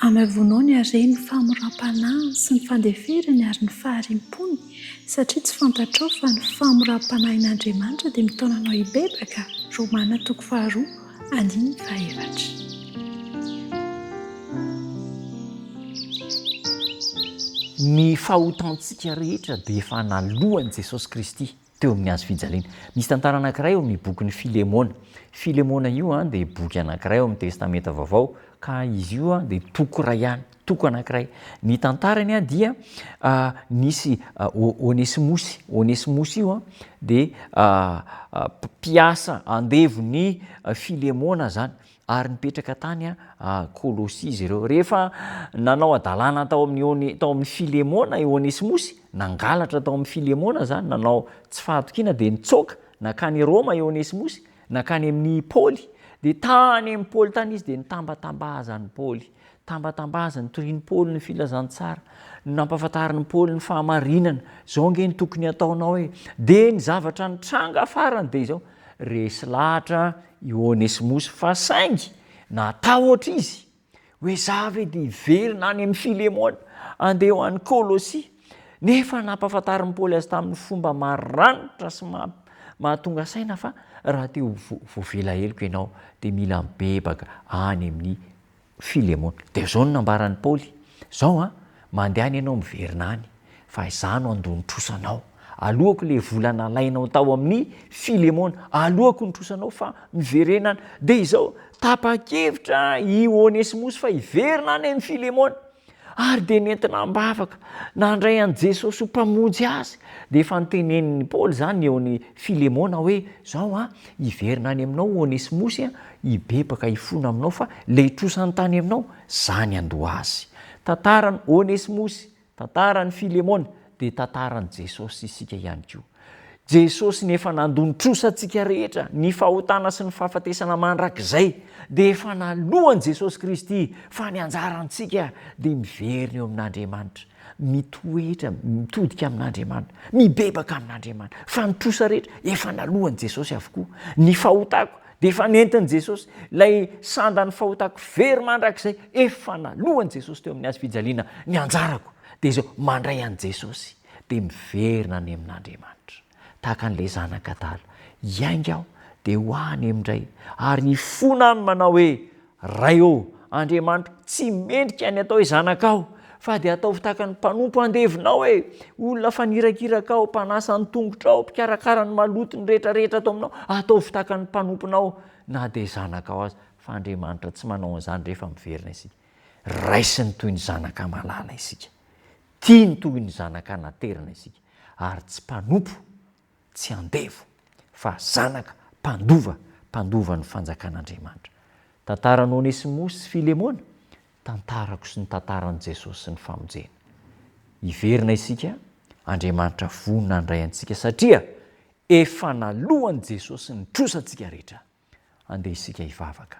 Amavonao ny hareny famoram-panahy sy ny fandeferany ary ny faharimpony satria tsy fantatrao fa ny famoram-panahin'Andriamanitra dia mitaonanao hibebaka. Romana 2:1-7. Ny fahotantsika rehetra dia efa nalohan'i Jesosy Kristy teo amin'ny hazo fijaliana. Misy tantara anankiray eo amin'ny bokin'ny Filemona. Filemona io dia boky anankiray eo amin'ny testamenta vaovao, ka izy io dia toko iray ihany, toko anankiray. Ny tantarany dia nisy Onesimosy. Onesimosy io dia mpiasa andevon'ny Filemona zany, ary nipetraka tany Kôlôsia izy ireo. Rehefa nanao adalàna tao amin'ny Filemona i Onesimosy, nangalatra tao amin'ny Filemona zany, nanao tsy fahatokiana dia nitsoaka nakany Roma i Onesimosy, nakany amin'ny Paoly. Dia tany amin'ny Paoly tany izy dia nitambatambazany Paoly, tambatambazany torian'ny Paoly ny filazantsara, nampahafantarin'ny Paoly ny fahamarinana. Zao nge ny tokony ataonao e. Dia ny zavatra nitranga farany dia izao, resy lahatra i Onesimosy fa saingy natao oatra izy hoe zavy dia hiverina any amin'ny Filemona, andeha ho an'ny Kôlôsia. Nefa nampahafantarin'ny Paoly azy tamin'ny fomba maranitra sy mahatonga saina fa raha teo voavela heloka ianao dia mila mibebaka any amin'ny Filemona. Dia zao no nambaran'ny Paoly, zao mandehany ianao miverina any fa izaho no andonitrosanao. Alohako le vola nalainao tao amin'ny Filemona, alohako nitrosanao fa miverenana. Dia izao tapa-kevitra i Onesimosy fa hiverina any amin'ny Filemona, ary dia nentina mbavaka nandray an'i Jesosy ho mpamonjy azy. Dia efa niteneniny Paoly zany eo ny Filemona hoe zao hiverina any aminao Onesimosy, hibebaka hifona aminao fa le hitrosany tany aminao zany andoha azy. Tantarany Onesimosy, tantarany Filemona, dia tantarany Jesosy isika ihany koa. Jesosy nefa nandonitrosantsika rehetra ny fahotana sy ny fahafatesana mandrakizay, dia efa nalohany Jesosy Kristy fa ny anjarantsika dia miverina eo amin'Andriamanitra, mitoetra, mitodika amin'Andriamanitra, mibebaka amin'Andriamanitra. Fa nitrosa rehetra efa nalohany Jesosy avokoa. Ny fahotako dia efa nentin'i Jesosy, ilay sandany fahotako very mandrakizay efa nalohany Jesosy teo amin'ny hazo fijaliana. Ny anjarako dia izao, mandray an'i Jesosy dia miverina any amin'Andriamanitra. Tahaka an'ilay zanaka talo, iainga aho dia ho any amindray, ary hifona aminy manao hoe ray Andriamanitra, tsy mendrika ny atao hoe zanakao, fa dia ataovy tahaka ny mpanompo andevinao hoe olona fanirakiraka mpanasa ny tongotrao, mpikarakara ny malotony rehetrarehetra atao aminao, ataovy tahaka ny mpanomponao na dia zanakao azy. Fa Andriamanitra tsy manao an'izany rehefa miverina isika. Raisiny toy ny zanaka malala isika, tiany toy ny zanaka naterina isika, ary tsy mpanompo, tsy andevo, fa zanaka mpandova ny fanjakan'Andriamanitra. Tantaran'ny Onesimosy sy Filemona, tantarako sy ny tantaran'i Jesosy sy ny famonjena. Hiverina isika, Andriamanitra vonona handray antsika satria efa nalohany Jesosy nitrosantsika rehetra. Andeha isika hivavaka.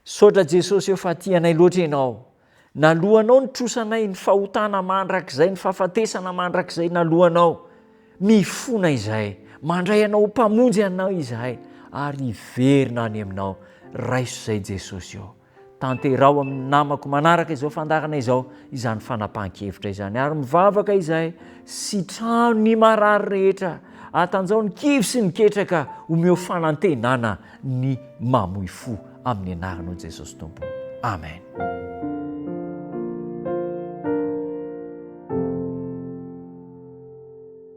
Saotra Jesosy eo fa tianay loatra ianao. Nalohanao nitrosanay ny fahotana mandrakizay, ny fahafatesana mandrakizay nalohanao. Mifona izahay, mandray anao mpamonjy anao izahay, ary hiverina any aminao. Raiso izay Jesosy eo. Tanterao amin'ny namako manaraka izao fandarana izao, izany fanapahan-kevitra izany, ary mivavaka izahay sitrano ny marary rehetra, atanjao ny kivy sy ny ketraka, omeo fanantenana ny mamoy fo amin'ny anaranao Jesosy Tompo. Amen.